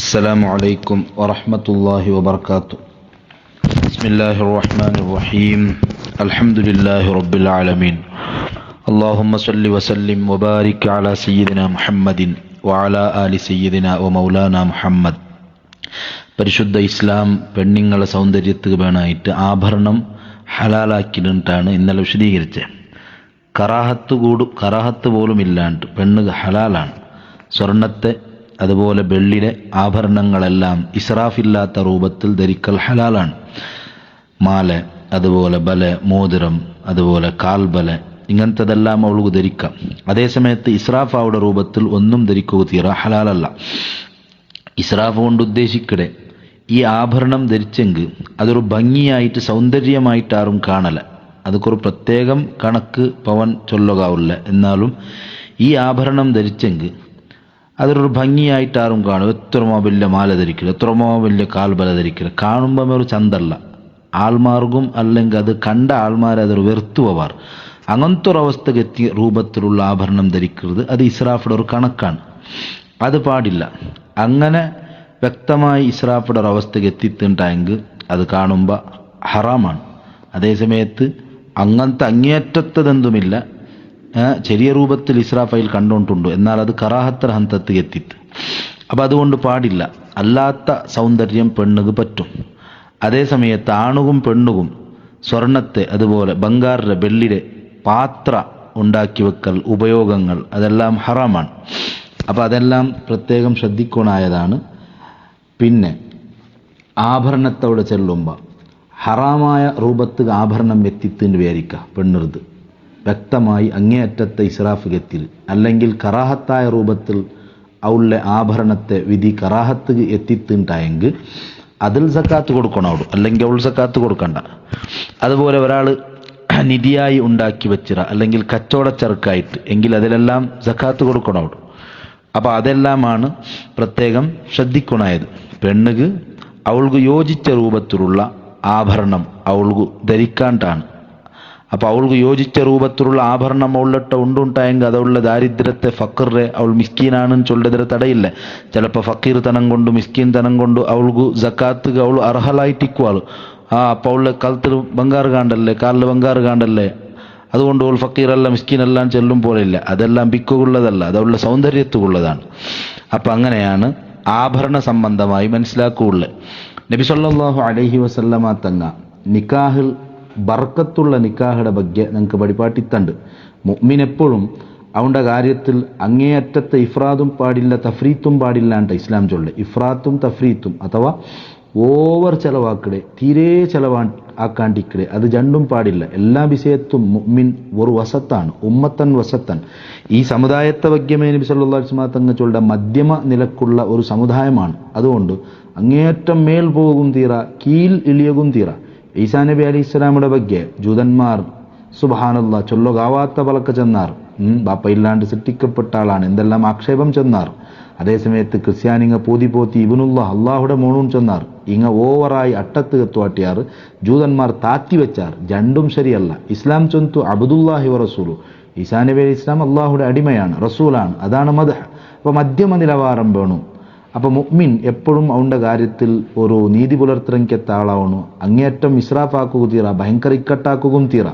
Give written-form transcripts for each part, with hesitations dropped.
السلام عليكم ورحمة الله وبركاته. بسم الله الرحمن الرحيم. الحمد لله رب العالمين. اللهم صل وسلم وبارك على سيدنا محمد وعلى آل سيدنا ومولانا محمد. പരിശുദ്ധ ഇസ്ലാം പെണ്ണുങ്ങളെ സൗന്ദര്യത്തിന് വേണമായിട്ട് ആഭരണം ഹലാലാക്കിയിട്ടാണ് ഇന്നലെ വിശദീകരിച്ചത്. കറാഹത്ത് പോലും ഇല്ലാണ്ട് പെണ്ണ് ഹലാലാണ്. സ്വർണത്തെ അതുപോലെ വെള്ളിയുടെ ആഭരണങ്ങളെല്ലാം ഇസ്രാഫില്ലാത്ത രൂപത്തിൽ ധരിക്കൽ ഹലാലാണ്. മാല, അതുപോലെ ബല, മോതിരം, അതുപോലെ കാൽബല, ഇങ്ങനത്തതെല്ലാം അവൾക്ക് ധരിക്കാം. അതേസമയത്ത് ഇസ്രാഫ് അവളുടെ രൂപത്തിൽ ഒന്നും ധരിക്കുക തീര ഹലാലല്ല. ഇസ്രാഫ് കൊണ്ട് ഉദ്ദേശിക്കടെ ഈ ആഭരണം ധരിച്ചെങ്കിൽ അതൊരു ഭംഗിയായിട്ട് സൗന്ദര്യമായിട്ട് ആരും കാണല. അതൊക്കെ ഒരു പ്രത്യേകം കണക്ക് പവൻ ചൊല്ലുകാവില്ല. എന്നാലും ഈ ആഭരണം ധരിച്ചെങ്കിൽ അതൊരു ഭംഗിയായിട്ടാരും കാണും. എത്രമോ വലിയ മാല ധരിക്കില്ല, എത്രമോ വലിയ കാൽബല ധരിക്കില്ല, കാണുമ്പോൾ ഒരു ചന്തല്ല. ആൾമാർക്കും അല്ലെങ്കിൽ അത് കണ്ട ആൾമാരെ അതൊരു വെറുത്തു പോവാർ. അങ്ങനത്തെ ഒരു അവസ്ഥക്ക് എത്തിയ രൂപത്തിലുള്ള ആഭരണം ധരിക്കരുത്. അത് ഇസ്രാഫിയുടെ ഒരു കണക്കാണ്. അത് പാടില്ല. അങ്ങനെ വ്യക്തമായി ഇസ്രാഫിയുടെ ഒരു അവസ്ഥക്ക് എത്തിയിട്ടുണ്ടായെങ്കിൽ അത് കാണുമ്പോൾ ഹറാമാണ്. അതേസമയത്ത് അങ്ങനത്തെ അങ്ങേയറ്റത്തതെന്തുമില്ല, ചെറിയ രൂപത്തിൽ ഇസ്രാഫയിൽ കണ്ടുകൊണ്ടുണ്ട്, എന്നാൽ അത് കറാഹത്തർ ഹന്തത്ത് എത്തിത്ത്. അപ്പം അതുകൊണ്ട് പാടില്ല. അല്ലാത്ത സൗന്ദര്യം പെണ്ണുക്ക് പറ്റും. അതേസമയത്ത് ആണുകും പെണ്ണുകും സ്വർണത്തെ, അതുപോലെ ബംഗാറിലെ വെള്ളിയുടെ പാത്ര ഉണ്ടാക്കി വെക്കൽ, ഉപയോഗങ്ങൾ, അതെല്ലാം ഹറാമാണ്. അപ്പം അതെല്ലാം പ്രത്യേകം ശ്രദ്ധിക്കണായതാണ്. പിന്നെ ആഭരണത്തോടെ ചെല്ലുമ്പോൾ ഹറാമായ രൂപത്തിൽ ആഭരണം എത്തിത്തിന് വിചാരിക്കുക. പെണ്ണിറുത് വ്യക്തമായി അങ്ങേയറ്റത്തെ ഇസ്രാഫ് ഗത്തിൽ, അല്ലെങ്കിൽ കറാഹത്തായ രൂപത്തിൽ അവളുടെ ആഭരണത്തെ വിധി കറാഹത്ത് എത്തിയിട്ടുണ്ടായെങ്കിൽ അതിൽ സക്കാത്ത് കൊടുക്കണം അവിടെ, അല്ലെങ്കിൽ അവൾ സക്കാത്ത് കൊടുക്കണ്ട. അതുപോലെ ഒരാൾ നിധിയായി ഉണ്ടാക്കി വെച്ചിറ, അല്ലെങ്കിൽ കച്ചവടച്ചരക്കായിട്ട്, എങ്കിൽ അതിലെല്ലാം സക്കാത്ത് കൊടുക്കണം അവിടെ. അപ്പം അതെല്ലാമാണ് പ്രത്യേകം ശ്രദ്ധിക്കണായത്. പെണ്ണുക്ക് അവൾക്ക് യോജിച്ച രൂപത്തിലുള്ള ആഭരണം അവൾക്ക് ധരിക്കാണ്ടാണ്. അപ്പോൾ അവൾക്ക് യോജിച്ച രൂപത്തിലുള്ള ആഭരണം അവളിട്ട് ഉണ്ടുണ്ടായെങ്കിൽ അതവളുടെ ദാരിദ്ര്യത്തെ, ഫക്കറെ, അവൾ മിസ്കീനാണെന്ന് ചൊല്ലതിരെ തടയില്ല. ചിലപ്പോൾ ഫക്കീർ തനം കൊണ്ട്, മിസ്കീൻ തനം കൊണ്ട് അവൾക്ക് സക്കാത്ത് അവൾ അർഹലായിട്ടിക്കുവാൾ. അപ്പോൾ അവളുടെ കഴുത്തിൽ ബംഗാറ് കാണ്ടല്ലേ, കാലിൽ ബംഗാറ് കാണ്ടല്ലേ, അതുകൊണ്ട് അവൾ ഫക്കീറല്ല മിസ്കീനെല്ലാം ചെല്ലും പോലെയില്ല. അതെല്ലാം ബിക്കുള്ളതല്ല, അത് അവളുടെ സൗന്ദര്യത്തുള്ളതാണ്. അപ്പം അങ്ങനെയാണ് ആഭരണ സംബന്ധമായി മനസ്സിലാക്കുകയുള്ളത്. നബി സല്ലല്ലാഹു അലൈഹി വസല്ലമ തങ്ങ നിക്കാഹിൽ ബർക്കത്തുള്ള നിക്കാഹയുടെ ಬಗ್ಗೆ നമുക്ക് പഠിപ്പാട്ടിത്തണ്ട്. മുഅ്മിൻ അവൻ്റെ കാര്യത്തിൽ അങ്ങേയറ്റത്തെ ഇഫ്രാത്തും പാടില്ല, തഫ്രീത്തും പാടില്ലാണ്ട് ഇസ്ലാം ചൊല്ല്. ഇഫ്രാത്തും തഫ്രീത്തും അഥവാ ഓവർ ചെലവാക്കടെ, തീരെ ആക്കാണ്ടിക്കടെ, അത് രണ്ടും പാടില്ല. എല്ലാ വിഷയത്തും മുഅ്മിൻ ഒരു വസത്താണ്, ഉമ്മത്തൻ വസത്തൻ. ഈ സമുദായത്തെ വഗ്യമേ നബി സല്ലല്ലാഹു അലൈഹി വസല്ലം തങ്ങൾ ചൊല്ലുന്ന മധ്യമ നിലക്കുള്ള ഒരു സമുദായമാണ്. അതുകൊണ്ട് അങ്ങേയറ്റം മേൽ പോകും തീറ, കീൽ ഇളിയകും തീറ. ഈസാ നബി അലൈഹി ഇസ്ലാമിയുടെ ಬಗ್ಗೆ ജൂതന്മാർ സുബ്ഹാനല്ലാഹ് ചൊല്ലുകാവാത്ത പലക്ക ചെന്നാർ. ബാപ്പ ഇല്ലാണ്ട് സൃഷ്ടിക്കപ്പെട്ട ആളാണ് എന്തെല്ലാം ആക്ഷേപം ചെന്നാർ. അതേസമയത്ത് ക്രിസ്ത്യാനിങ്ങ പോതി ഇബ്നുല്ലാ അള്ളാഹുടെ മോണും ചെന്നാർ. ഇങ്ങ ഓവറായി അട്ടത്ത് എത്തുവാട്ടിയാർ ജൂതന്മാർ താത്തി വെച്ചാർ. രണ്ടും ശരിയല്ല. ഇസ്ലാം ചൊന്തു അബ്ദുല്ലാഹി വ റസൂലു. ഈസാ നബി അലൈഹി ഇസ്ലാം അള്ളാഹുടെ അടിമയാണ്, റസൂലാണ്. അതാണ് മദ്ഹ്. അപ്പോൾ മധ്യമ നിലവാരം വേണം. അപ്പോൾ മുഅ്മിൻ എപ്പോഴും അവൻ്റെ കാര്യത്തിൽ ഒരു നീതി പുലർത്തരങ്കെത്ത ആളാവണു. അങ്ങേയറ്റം ഇസ്രാഫാക്കുക തീറ, ഭയങ്കര ഇക്കട്ടാക്കുകയും തീറ.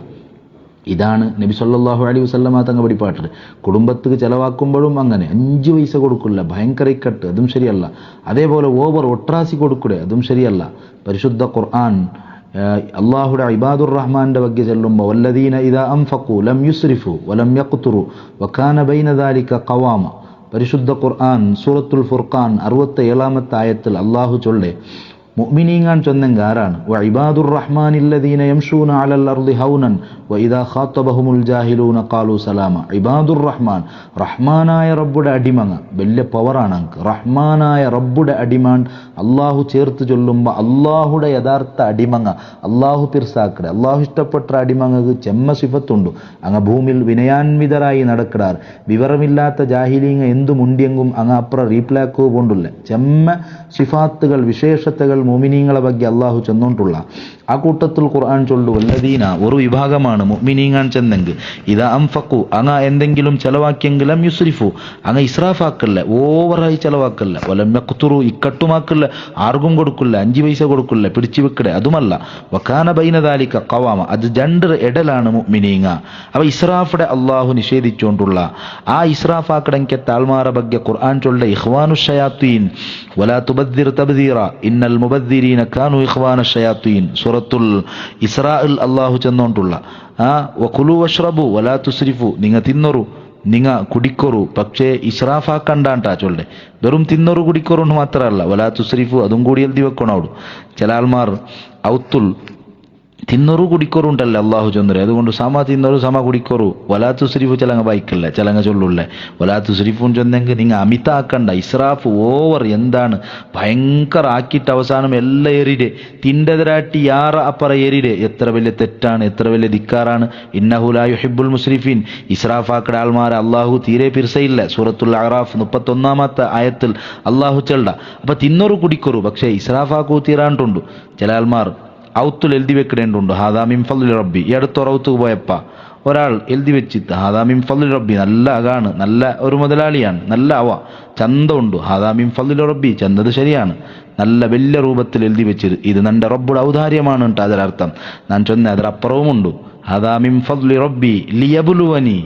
ഇതാണ് നബി സല്ലല്ലാഹു അലൈഹി വസല്ലമ തങ്ങൾ പഠിപ്പാട്ടത്. കുടുംബത്തിന് ചിലവാക്കുമ്പോഴും അങ്ങനെ 5 പൈസ കൊടുക്കില്ല, ഭയങ്കര ഇക്കട്ട്, അതും ശരിയല്ല. അതേപോലെ ഓവർ ഒട്രാസി കൊടുക്കൂടെ, അതും ശരിയല്ല. പരിശുദ്ധ ഖുർആൻ അള്ളാഹുടെ ഇബാദുർ റഹ്മാന്റെ ಬಗ್ಗೆ ചെല്ലുമ്പോൾ വല്ലദീന ഇദാ അൻഫഖു ലം യുസ്രിഫു വലം യഖ്തുറു വകാന ബൈന ദാലിക ഖവാമ. പരിശുദ്ധ ഖുർആൻ സൂറത്തുൽ ഫുർഖാൻ 67-ാമത്തെ ആയത്തിൽ അള്ളാഹു ചൊല്ലേ മുഅ്മിനീങ്ങാൻ ചൊന്നെങ്ക ആരാണ്? വ ഇബാദുർ റഹ്മാനില്ലദീന യംശൂന അലൽ അർളി ഹൗനൻ വ ഇദാ ഖാതബഹുമുൽ ജാഹിലൂന ഖാലു സലാമ. ഇബാദുർ റഹ്മാൻ, റഹ്മാനായ റബ്ബുടെ അടിമങ്ങ. വലിയ പവറാണ് അങ്ക്. റഹ്മാനായ റബ്ബുടെ അടിമാൻ അള്ളാഹു ചേർത്ത് ചൊല്ലുമ്പോൾ അള്ളാഹുടെ യഥാർത്ഥ അടിമങ്ങ, അള്ളാഹു പിർസാക്കടെ, അള്ളാഹു ഇഷ്ടപ്പെട്ട അടിമങ്ങക്ക് ചെമ്മ സിഫത്തുണ്ട്. അങ്ങ് ഭൂമിയിൽ വിനയാൻവിതരായി നടക്കിടാർ. വിവരമില്ലാത്ത ജാഹിലീങ്ങ എന്തുമുണ്ടിയെങ്കും അങ്ങ് അപ്പുറം റീപ്ലാക്കുക കൊണ്ടുള്ള ചെമ്മ സിഫാത്തുകൾ, വിശേഷതകൾ മുഅ്മിനീങ്ങളെ ಬಗ್ಗೆ അള്ളാഹു ചെന്നോണ്ടുള്ള ആ കൂട്ടത്തിൽ ഖുർആൻ ചൊല്ലു വല്ലദീന ഒരു വിഭാഗമാണ് മുഅ്മിനീങ്ങാൻ ചെന്നെങ്കിൽ ഇതാ അംഫഖു അങ്ങ എന്തെങ്കിലും ചെലവാക്കിയെങ്കിൽ ലം യുസ്രിഫു അങ്ങ ഇസ്രാഫാക്കല്ല, ഓവറായി ചെലവാക്കല്ല, വലം യഖ്തുറു ഇക്കട്ടുമാക്കല്ല, ആർക്കും കൊടുക്കില്ല, 5 പൈസ കൊടുക്കില്ല, പിടിച്ചു വെക്കടെ, അതുമല്ല. വകാന ബൈന ദാലിക ഖവാമ അത് ജണ്ടർ എടലാണ് മുഅ്മിനീങ്ങ. അവ ഇസ്രാഫിടെ അള്ളാഹു നിഷേധിച്ചുകൊണ്ടുള്ള ആ ഇസ്രാഫാക്കടങ്കെ താൽമാറ ಬಗ್ಗೆ ഖുർആൻ ചൊല്ല ഇഖ്വാനു ഷയാത്തീൻ വലാ തുബദ്ദിർ തബ്ദീറ ഇന്നൽ മുബദ്ദിരീന കാനു ഇഖ്വാന ഷയാത്തീൻ സൂറത്തുൽ ഇസ്രാഇൽ അള്ളാഹു ചെന്നോണ്ടുള്ള വകുലു വഷ്റബു വലാ തുസ്രിഫു നിങ്ങ തിന്നൊരു നിങ്ങ കുടിക്കൊറു പക്ഷേ ഇസ്രാഫാക്കണ്ടാണ്ടാ ചൊല്ലെ. വെറും തിന്നൊരു കുടിക്കൊറു മാത്രമല്ല വലാ തുസ്രിഫു അതും കൂടി എഴുതി വെക്കണം. അവിടെ ചില ആൾമാർ ഔത്തുൽ തിന്നൊരു കുടിക്കൊറു ഉണ്ടല്ലേ അള്ളാഹു ചൊന്നരെ, അതുകൊണ്ട് സമ തിന്നൊരു സമ കുടിക്കൊറു വലാ തുസ്രിഫു ചിലങ്ങ വായിക്കല്ലേ, ചിലങ്ങ ചൊല്ലുള്ളേ വലാ തുസ്രിഫുൻ ചൊന്നെങ്കിൽ നിങ്ങൾ അമിത ആക്കണ്ട. ഇസ്രാഫ് ഓവർ എന്താണ് ഭയങ്കര ആക്കിയിട്ട് അവസാനം എല്ലാം എറിടെ തിൻ്റെതിരാട്ടി യാറ അപ്പറ എറിടെ എത്ര വലിയ തെറ്റാണ്, എത്ര വലിയ ധിക്കാറാണ്. ഇന്നഹു ലാ യുഹിബ്ബുൽ മുസ്രിഫീൻ ഇസ്രാഫാക്കട ആൾമാരെ അള്ളാഹു തീരെ പിർസയില്ല. സൂറത്തുൽ അഅറാഫ് 31-ാമത്തെ ആയത്തിൽ അള്ളാഹു ചെൽഡ. അപ്പൊ തിന്നൊരു കുടിക്കൊറു പക്ഷേ ഇസ്രാഫാക്കൂ തീരാണ്ടുണ്ട്. ചില ആൾമാർ ഔത്തുൽ എഴുതി വെക്കിടേണ്ടുണ്ട് ഹാദാ മിൻ ഫദ്ലി റബ്ബി. ഈ അടുത്തൊരൗത്ത് പോയപ്പ ഒരാൾ എഴുതി വെച്ചിട്ട് ഹാദാ മിൻ ഫദ്ലി റബ്ബി, നല്ല അകാണ്, നല്ല ഒരു മുതലാളിയാണ്, നല്ല ചന്തമുണ്ട്. ഹാദാ മിൻ ഫദ്ലി റബ്ബി ചന്തത് ശരിയാണ്, നല്ല വലിയ രൂപത്തിൽ എഴുതി വെച്ചിട്ട് ഇത് നന്റെ റബ്ബുടെ ഔദാര്യമാണ് കേട്ടോ. അതിലർത്ഥം ഞാൻ ചൊന്ന അതിലപ്പുറവുമുണ്ട്. ഹാദാ മിൻ ഫദ്ലി റബ്ബി ലിയബ്ലുവനി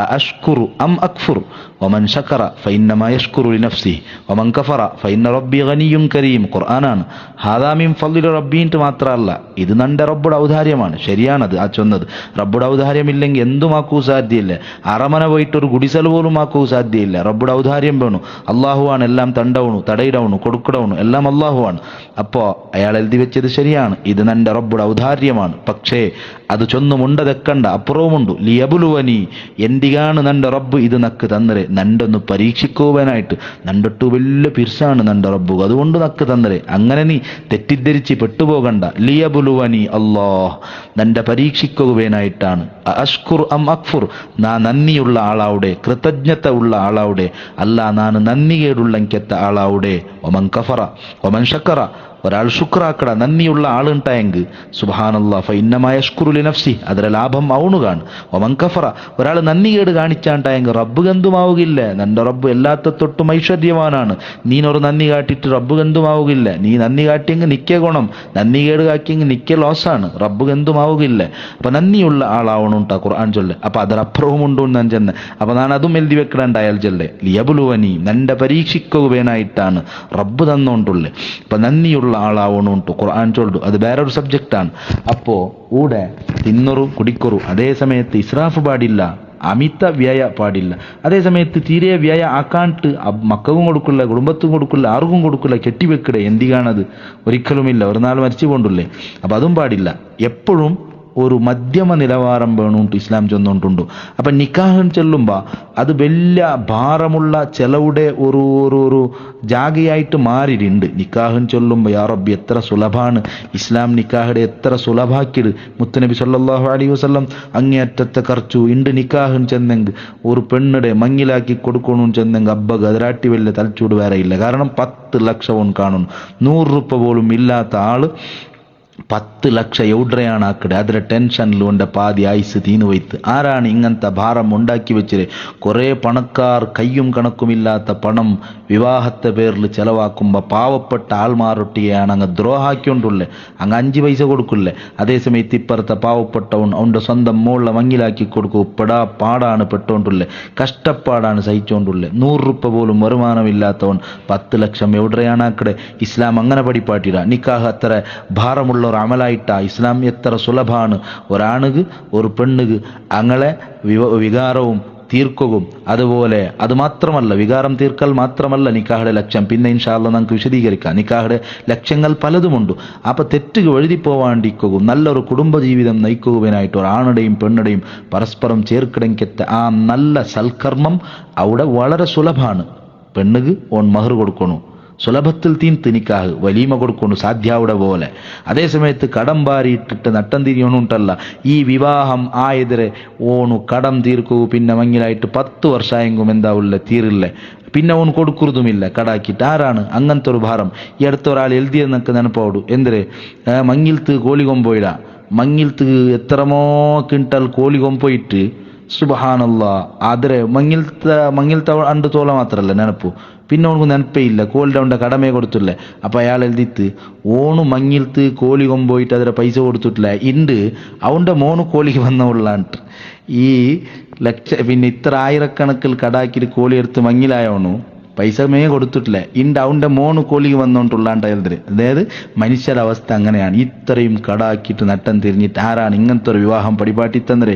അഅഷ്കുറു അം അക്ഫുർ വമൻ ശകറ ഫഇന്നമാ യഷ്കുറു ലിനഫ്സിഹി വമൻ കഫറ ഫഇന്ന റബ്ബി ഗനിയ്യുൻ കരീം. ഖുർആനാണ്. ഹാദാ മിൻ ഫദ്ലി റബ്ബീൻട്ട് മാത്രമല്ല, ഇത് നന്റെ റബ്ബുടെ ഔദാര്യമാണ്. ശരിയാണത് ആ ചൊന്നത്. റബ്ബുടെ ഔദാര്യമില്ലെങ്കിൽ എന്തുമാക്കൂ സാധ്യമില്ല. അറമന പോയിട്ടൊരു ഗുഡിസൽ പോലും ആക്കൂ സാധ്യമില്ല. റബ്ബുടെ ഔദാര്യം വേണു. അള്ളാഹുവാണ് എല്ലാം തണ്ടവണു, തടയിടവണു, കൊടുക്കടവണു, എല്ലാം അള്ളാഹുവാണ്. അപ്പോ അയാൾ എഴുതി വെച്ചത് ശരിയാണ്, ഇത് നന്റെ റബ്ബുടെ ഔദാര്യമാണ്. പക്ഷേ അത് ചൊന്നുമുണ്ടതെക്കണ്ട അപ്പുറവുമുണ്ട്. ലിയബുലുവനി എന്തിനാണ് നന്റെ റബ്ബ് ഇത് നക്ക് തന്നരെ, നണ്ടൊന്ന് പരീക്ഷിക്കുവാനായിട്ട്. നണ്ടൊട്ടു വലിയ പിർസാണ് നന്റെ റബ്ബു, അതുകൊണ്ട് നക്ക് തന്നരെ. അങ്ങനെ നീ തെറ്റിദ്ധരിച്ച് പെട്ടുപോകണ്ട. ലിയബുലുവനി അല്ലാഹ് നന്റെ പരീക്ഷിക്കുവാനായിട്ടാണ്. അഷ്കുർ അം അക്ഫുർ നാ നന്ദിയുള്ള ആളാവിടെ, കൃതജ്ഞത ഉള്ള ആളാവിടെ, അല്ല നാന് നന്ദികേടുള്ളെങ്കെത്ത ആളാവിടെ. ഒമൻ കഫറ ഒമൻ ശക്കറ ഒരാൾ ശുക്രാക്കട നന്ദിയുള്ള ആളുണ്ടായെങ്കിൽ സുബ്ഹാനല്ലാഹ് ഫഇന്നമാ യഷ്കുറു ലിനഫ്സി അതിലെ ലാഭം അവണുകാണ്. ഒമൻ കഫറ ഒരാൾ നന്ദികേട് കാണിച്ചാണ്ടായെങ്കിൽ റബ്ബ് ഗന്തുമാവുകില്ല. നിന്റെ റബ്ബ് എല്ലാത്ത തൊട്ടും ഐശ്വര്യവാനാണ്. നീനൊരു നന്ദി കാട്ടിയിട്ട് റബ്ബ് ഗന്തുമാവുകില്ല. നീ നന്ദി കാട്ടിയെങ്കിൽ നിക്ക ഗുണം, നന്ദികേട് കാട്ടിയെങ്കിൽ നിക്ക ലോസാണ്. റബ്ബ് ഗന്തുമാവുകില്ല. അപ്പൊ നന്ദിയുള്ള ആളാവണുണ്ടാ ഖുർആൻ ചൊല്ലെ. അപ്പൊ അതിലപ്പുറവും ഉണ്ടു ഞാൻ ചെന്ന്. അപ്പൊ ഞാൻ അതും എഴുതി വെക്കണ്ട അയാൾ ചൊല്ലെ. ലിയബുലുവനി നന്റെ പരീക്ഷിക്കുവാനായിട്ടാണ് റബ്ബ് തന്നോണ്ടുള്ളേ. അപ്പൊ നന്ദിയുള്ള ആളാവണുണ്ട് ഖുർആൻ ചൊല്ലു. അത് വേറൊരു സബ്ജക്റ്റാണ്. അപ്പോ ഊടെ തിന്നൊരു കുടിക്കൊറു, അതേ സമയത്ത് ഇസ്രാഫ് പാടില്ല, അമിത വ്യയ പാടില്ല. അതേ സമയത്ത് തീരെ വ്യയ ആക്കാണ്ട് മക്കൾക്കും കൊടുക്കില്ല, കുടുംബത്തും കൊടുക്കില്ല, ആർക്കും കൊടുക്കില്ല, കെട്ടിവെക്കടെ. എന്തിനാണത്? ഒരിക്കലുമില്ല. ഒരു നാൾ മരിച്ചു കൊണ്ടുള്ളേ. അപ്പൊ അതും പാടില്ല. എപ്പോഴും ഒരു മധ്യമ നിലവാരം വേണുണ്ട് ഇസ്ലാം ചെന്നുകൊണ്ടുണ്ടു. അപ്പൊ നിക്കാഹൻ ചെല്ലുമ്പോ അത് വലിയ ഭാരമുള്ള ചെലവുടെ ഒരു ഒരു ഒരു ജാഗയായിട്ട് മാറിയിട്ടുണ്ട്. നിക്കാഹൻ ചൊല്ലുമ്പോ യാ റബ്ബി എത്ര സുലഭാണ് ഇസ്ലാം നിക്കാഹയുടെ, എത്ര സുലഭാക്കിയത്. മുത്തുനബി സല്ലല്ലാഹു അലൈഹി വസല്ലം അങ്ങേയറ്റത്തെ ఖర్చు ഇണ്ട് നിക്കാഹൻ ചെന്നെങ്കിൽ ഒരു പെണ്ണിടെ മങ്ങിലാക്കി കൊടുക്കണമെന്ന് ചെന്നെങ്കിൽ അബ്ബക്ക് അതിരാട്ടി വലിയ തലച്ചൂട് വേറെ ഇല്ല. കാരണം 10 ലക്ഷം കാണുന്നു. 100 രൂപ പോലും ഇല്ലാത്ത ആള് 10 ലക്ഷം എവിടെയാണ് ആക്കടെ. അതിലെ ടെൻഷനിലുണ്ട് പാതി ആയുസ് തീന്നു വയ്ത്ത്. ആരാണ് ഇങ്ങനത്തെ ഭാരം ഉണ്ടാക്കി വെച്ചത്? കുറേ പണക്കാർ കയ്യും കണക്കുമില്ലാത്ത പണം വിവാഹത്തെ പേരിൽ ചെലവാക്കുമ്പോൾ പാവപ്പെട്ട ആൾമാരൊട്ടിയാണ് അങ്ങ് ദ്രോഹാക്കിക്കൊണ്ടുള്ളേ. അങ്ങ് 5 പൈസ കൊടുക്കില്ലേ. അതേസമയത്ത് ഇപ്പുറത്തെ പാവപ്പെട്ടവൻ അവൻ്റെ സ്വന്തം മോളിലെ മങ്ങിലാക്കി കൊടുക്കൂ. പാടാണ് പെട്ടുകൊണ്ടുള്ളേ, കഷ്ടപ്പാടാണ് സഹിച്ചുകൊണ്ടുള്ളേ. 100 രൂപ പോലും വരുമാനമില്ലാത്തവൻ 10 ലക്ഷം എവിടെയാണ് ആക്കടെ. ഇസ്ലാം അങ്ങനെ പഠിപ്പാട്ടില്ല. നിക്കാഹ് അത്ര ഭാരമുള്ള ഒരു അമലായിട്ടാ. ഇസ്ലാം എത്ര സുലഭാണ്. ഒരാണുക്ക് ഒരു പെണ്ണുക്ക് അങ്ങളെ വികാരവും തീർക്കുകയും അതുപോലെ അത് മാത്രമല്ല, വികാരം തീർക്കൽ മാത്രമല്ല നിക്കാഹയുടെ ലക്ഷ്യം. പിന്നെ ഇൻഷാ അല്ലാഹ് നമുക്ക് വിശദീകരിക്കാം. നിക്കാഹയുടെ ലക്ഷ്യങ്ങൾ പലതുമുണ്ട്. അപ്പൊ തെറ്റുകൾ എഴുതിപ്പോവാണ്ടിക്കുകയും നല്ലൊരു കുടുംബജീവിതം നയിക്കുവാനായിട്ട് ഒരാണുടെയും പെണ്ണുടെയും പരസ്പരം ചേർക്കിടങ്കെത്ത ആ നല്ല സൽക്കർമ്മം അവിടെ വളരെ സുലഭാണ്. പെണ്ണുക്ക് ഓൺ മഹർ കൊടുക്കണു, സുലഭത്തിൽ തീന്ത് നിക്കാഹ് വലീമ കൊടുക്കുന്നു സാധ്യാവുടെ പോലെ. അതേ സമയത്ത് കടം ബാരിയിട്ടിട്ട് നട്ടം തിരിയണുണ്ടല്ല, ഈ വിവാഹം ആയതിരെ ഓണു കടം തീർക്കൂ, പിന്നെ മങ്ങിലായിട്ട് 10 വർഷമായെങ്കും എന്താവില്ല തീരില്ലേ, പിന്നെ ഓൺ കൊടുക്കുറതുമില്ല കടാക്കിയിട്ട്. ആരാണ് അങ്ങനത്തെ ഒരു ഭാരം? ഈ അടുത്ത ഒരാൾ എഴുതിയെന്നൊക്കെ ನೆನಪೋಡು ಎಂದರೆ മങ്ങിൽത്ത് കോഴി കൊമ്പോയിട, മങ്ങിൽത്ത് എത്രമോ ക്വിಂಟಲ್ കോഴി കൊമ്പോയിട്ട് സുബ്ഹാനല്ലാ. ಆದರೆ മങ്ങിൽത്ത അണ്ട് തോല മാത്രല്ല ನೆನಪು, പിന്നെ ഓണക്ക് ನೆನಪೇ ഇല്ല, കോഴിയുടെ ഉണ്ട കടമേ കൊടുത്തില്ലേ. അപ്പം അയാൾ എഴുതിത്ത് ഓണു മങ്ങിൽത്ത് കോഴി കൊമ്പോയിട്ട് അതിരെ പൈസ കൊടുത്തിട്ടില്ല, ഇണ്ട് അവൻ്റെ മോന് കോഴിക്ക് വന്നവുള്ളാണ്ട്. ഈ പിന്നെ ഇത്ര ആയിരക്കണക്കിൽ കടാക്കിയിട്ട് കോഴി എടുത്ത് മങ്ങിലായോണു പൈസമേ കൊടുത്തിട്ടില്ല, ഇണ്ട് അവൻ്റെ മോന് കോഴിക്ക് വന്നോണ്ടുള്ളാണ്ട് എഴുതര്. അതായത് മനുഷ്യരുടെ അവസ്ഥ അങ്ങനെയാണ്. ഇത്രയും കടാക്കിയിട്ട് നട്ടം തിരിഞ്ഞിട്ട് ആരാണ് ഇങ്ങനത്തെ ഒരു വിവാഹം പടിപാട്ടി തന്നര്?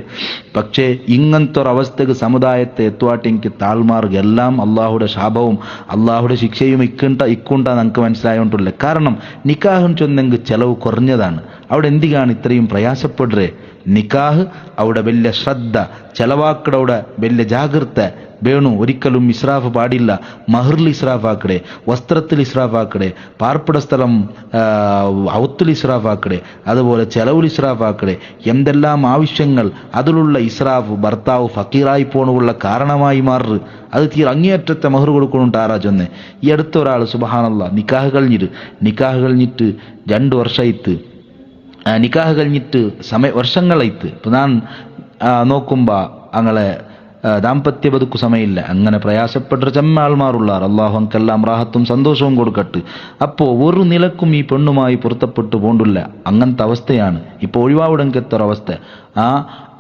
പക്ഷേ ഇങ്ങനത്തെ ഒരു അവസ്ഥക്ക് സമുദായത്തെ എത്തുവാട്ടെങ്കിൽ താഴ്മാർഗ് എല്ലാം അള്ളാഹുടെ ശാപവും അള്ളാഹുടെ ശിക്ഷയും ഇക്കുണ്ടാ നമുക്ക് മനസ്സിലായോണ്ടുള്ള. കാരണം നിക്കാഹ് ചൊന്നെങ്കിൽ ചെലവ് കുറഞ്ഞതാണ്. അവിടെ എന്തിനാണ് ഇത്രയും പ്രയാസപ്പെടുറേ? നിക്കാഹ് അവിടെ വലിയ ശ്രദ്ധ ചെലവാക്കടവിടെ വലിയ ജാഗ്രത വേണു. ഒരിക്കലും ഇസ്രാഫ് പാടില്ല. മഹറിൽ ഇസ്രാഫ് ആക്കടെ, വസ്ത്രത്തിൽ ഇസ്രാഫ് ആക്കടെ, പാർപ്പിട സ്ഥലം ഔത്തിൽ ഇസ്രാഫ് ആക്കടെ, അതുപോലെ ചെലവിൽ ഇസ്രാഫ് ആക്കടെ. എന്തെല്ലാം ആവശ്യങ്ങൾ അതിലുള്ള ഇസ്രാഫ് ഭർത്താവ് ഫക്കീറായി പോണുള്ള കാരണമായി മാറ്. അത് അങ്ങേയറ്റത്തെ മഹർ കൊടുക്കണുണ്ട്. ആരാ ചൊന്നെ ഈ അടുത്ത ഒരാൾ സുബ്ഹാനല്ലാ നിക്കാഹ് കഴിഞ്ഞിട്ട് 2 വർഷമായിട്ട്, നിക്കാഹ് കഴിഞ്ഞിട്ട് വർഷങ്ങളായിട്ട്. ഇപ്പം ഞാൻ നോക്കുമ്പോൾ അങ്ങളെ ദാമ്പത്യ ബതുക്കു സമയമില്ല, അങ്ങനെ പ്രയാസപ്പെട്ട ചെമ്മ ആൾമാറുള്ളാർ. അള്ളാഹു അങ്കെല്ലാം റാഹത്തും സന്തോഷവും കൊടുക്കട്ട്. അപ്പോൾ ഒരു നിലക്കും ഈ പെണ്ണുമായി പൊരുത്തപ്പെട്ടു പോണ്ടില്ല. അങ്ങനത്തെ അവസ്ഥയാണ് ഇപ്പോൾ ഒഴിവാവിടങ്കത്തൊരവസ്ഥ.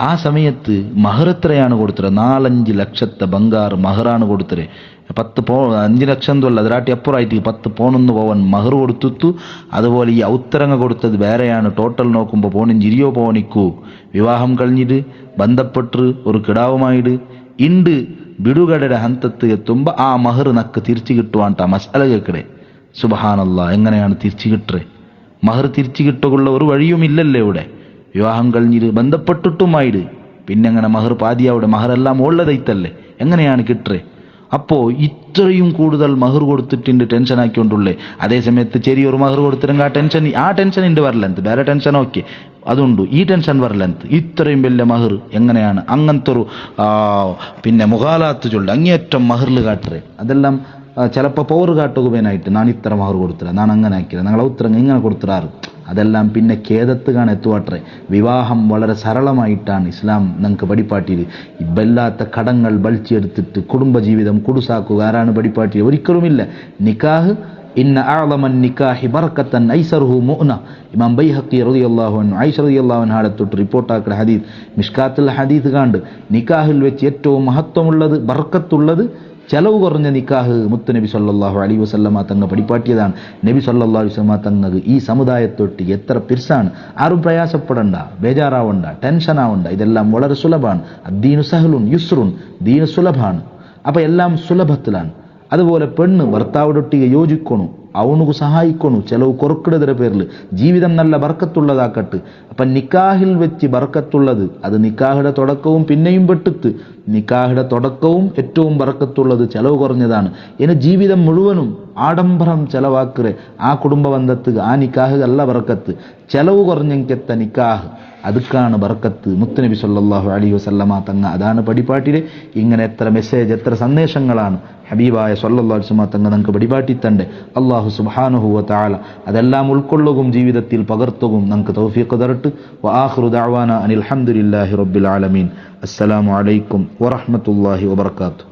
ആ സമയത്ത് മഹർ എത്രയാണ് കൊടുത്തത്? 4-5 ലക്ഷത്തെ ബംഗാർ മഹറാണ് കൊടുത്തത്. 5 ലക്ഷം തൊല്ല അതിരാട്ടി അപ്പുറമായിട്ട് 10 പോണൊന്ന് പോവൻ മഹർ കൊടുത്തു. അതുപോലെ ഈ ഔത്തരങ്ങ കൊടുത്തത് വേറെയാണ്. ടോട്ടൽ നോക്കുമ്പോൾ പോണിൻ ജിരിയോ പോണിക്കൂ വിവാഹം കഴിഞ്ഞിട്ട് ബന്ധപ്പെട്ട് ഒരു കിടാവുമായിട്ട് ഇണ്ട് ബിടുകടയുടെ ഹന്തത്ത് എത്തുമ്പോൾ ആ മഹർ നക്ക് തിരിച്ചു കിട്ടുവാണ്ട മസാല കേക്കടെ. സുബ്ഹാനല്ലാ, എങ്ങനെയാണ് തിരിച്ചു കിട്ടേ? മഹർ തിരിച്ചു കിട്ടുള്ള ഒരു വഴിയും ഇല്ലല്ലേ ഇവിടെ. വിവാഹം കഴിഞ്ഞിട്ട് ബന്ധപ്പെട്ടിട്ടുമായിട്ട് പിന്നെ എങ്ങനെ മഹർ പാതിയാവിടെ? മഹറെല്ലാം ഉള്ളതൈത്തല്ലേ, എങ്ങനെയാണ് കിട്ടേ? അപ്പോൾ ഇത്രയും കൂടുതൽ മഹർ കൊടുത്തിട്ടുണ്ട് ടെൻഷൻ ആക്കിക്കൊണ്ടുള്ളേ. അതേസമയത്ത് ചെറിയൊരു മഹർ കൊടുത്തിട്ടുണ്ടെങ്കിൽ ആ ടെൻഷൻ വരലെന്ത്, വേറെ ടെൻഷൻ ഓക്കെ അതുണ്ട്, ഈ ടെൻഷൻ വരലെന്ത്? ഇത്രയും വലിയ മഹർ എങ്ങനെയാണ്? അങ്ങനത്തെ ഒരു പിന്നെ മുഖാലാത്ത് ചൊല്ല അങ്ങേയറ്റം മഹറിൽ കാട്ടറേ. അതെല്ലാം ചിലപ്പോൾ പവർ കാട്ടുകനായിട്ട് ഞാൻ ഇത്ര മഹർ കൊടുത്തില്ല, ഞാൻ അങ്ങനെ ആക്കില്ല, ഞങ്ങൾ ഉത്തരം ഇങ്ങനെ കൊടുത്തിറാറ്. അതെല്ലാം പിന്നെ ഖേദത്ത് കാണാൻ എത്തുവാട്ടെ. വിവാഹം വളരെ സരളമായിട്ടാണ് ഇസ്ലാം നമുക്ക് പടിപ്പാട്ടിയത്. ഇബല്ലാത്ത കടങ്ങൾ ബളിച്ചെടുത്തിട്ട് കുടുംബജീവിതം കുടുസാക്കുക ആരാണ് പടിപ്പാട്ടിയത്? ഒരിക്കലുമില്ല. നിക്കാഹ് ഇന്ന അഅ്ളമൻ നിക്കാഹി ബറകതൻ ഐസറുഹു മുഅ്ന. ഇമാം ബൈഹഖി റളിയല്ലാഹു അൻഹു ആയിഷ റളിയല്ലാഹു അൻഹ തൊട്ട് റിപ്പോർട്ടാക്കുന്ന ഹദീസ്, മിഷ്കാത്തുൽ ഹദീസ് കാണ്ട് നിക്കാഹിൽ വെച്ച് ഏറ്റവും മഹത്വമുള്ളത് ബർക്കത്തുള്ളത് ചെലവ് കുറഞ്ഞ നിക്കാഹ് മുത്തുനബി സല്ലല്ലാഹു അലൈഹി വസല്ലമ തങ്ങൾ പഠിപ്പാട്ടിയതാണ്. നബി സല്ലല്ലാഹു അലൈഹി വസല്ലമ തങ്ങൾ ഈ സമുദായത്തൊട്ട് എത്ര പിർസാണ്. ആരും പ്രയാസപ്പെടണ്ട, ബേജാറാവണ്ട, ടെൻഷൻ ആവണ്ട. ഇതെല്ലാം വളരെ സുലഭാണ്. അദ്ദീനു സഹ്ലുൻ യുസ്റുൻ, ദീന് സുലഭാണ്. അപ്പം എല്ലാം സുലഭത്തിലാണ്. അതുപോലെ പെണ്ണ് ഭർത്താവിടൊട്ടിಗೆ യോജിക്കണു, അവനുക്ക് സഹായിക്കണു, ചെലവ് കുറക്കിടതിന്റെ പേരിൽ ജീവിതം നല്ല ബർക്കത്തുള്ളതാക്കട്ട്. അപ്പം നിക്കാഹിൽ വെച്ച് ബർക്കത്തുള്ളത് അത് നിക്കാഹിയുടെ തുടക്കവും പിന്നെയും പെട്ടിത്ത്. നിക്കാഹിയുടെ തുടക്കവും ഏറ്റവും ബർക്കത്തുള്ളത് ചെലവ് കുറഞ്ഞതാണ്. ഇനി ജീവിതം മുഴുവനും ആഡംബരം ചെലവാക്കറ് ആ കുടുംബ ബന്ധത്ത് ആ നിക്കാഹ് അല്ല ബർക്കത്ത്. ചെലവ് കുറഞ്ഞെങ്കെത്ത നിക്കാഹ് അതുക്കാണ് ബർക്കത്ത്. മുത്തുനബി സല്ലല്ലാഹു അലൈഹി വസല്ലമ തങ്ങ അതാണ് പടിപ്പാട്ടില്. ഇങ്ങനെ എത്ര മെസ്സേജ്, എത്ര സന്ദേശങ്ങളാണ് ഹബീബായ സല്ലല്ലാഹു അലൈഹി വസല്ലമ തങ്ങ നമുക്ക് പടിപാട്ടിത്തണ്ട്. അല്ലാഹു സുബ്ഹാനഹു വ തആല അതെല്ലാം ഉൾക്കൊള്ളുകയും ജീവിതത്തിൽ പകർത്തുകയും നമുക്ക് തൗഫീഖ് തരട്ടെ. വ ആഖിറു ദഅവാന അനിൽ ഹംദുലില്ലാഹി റബ്ബിൽ ആലമീൻ. അസ്സലാമു അലൈക്കും വറഹ്മത്തുള്ളാഹി വബറകാതുഹു.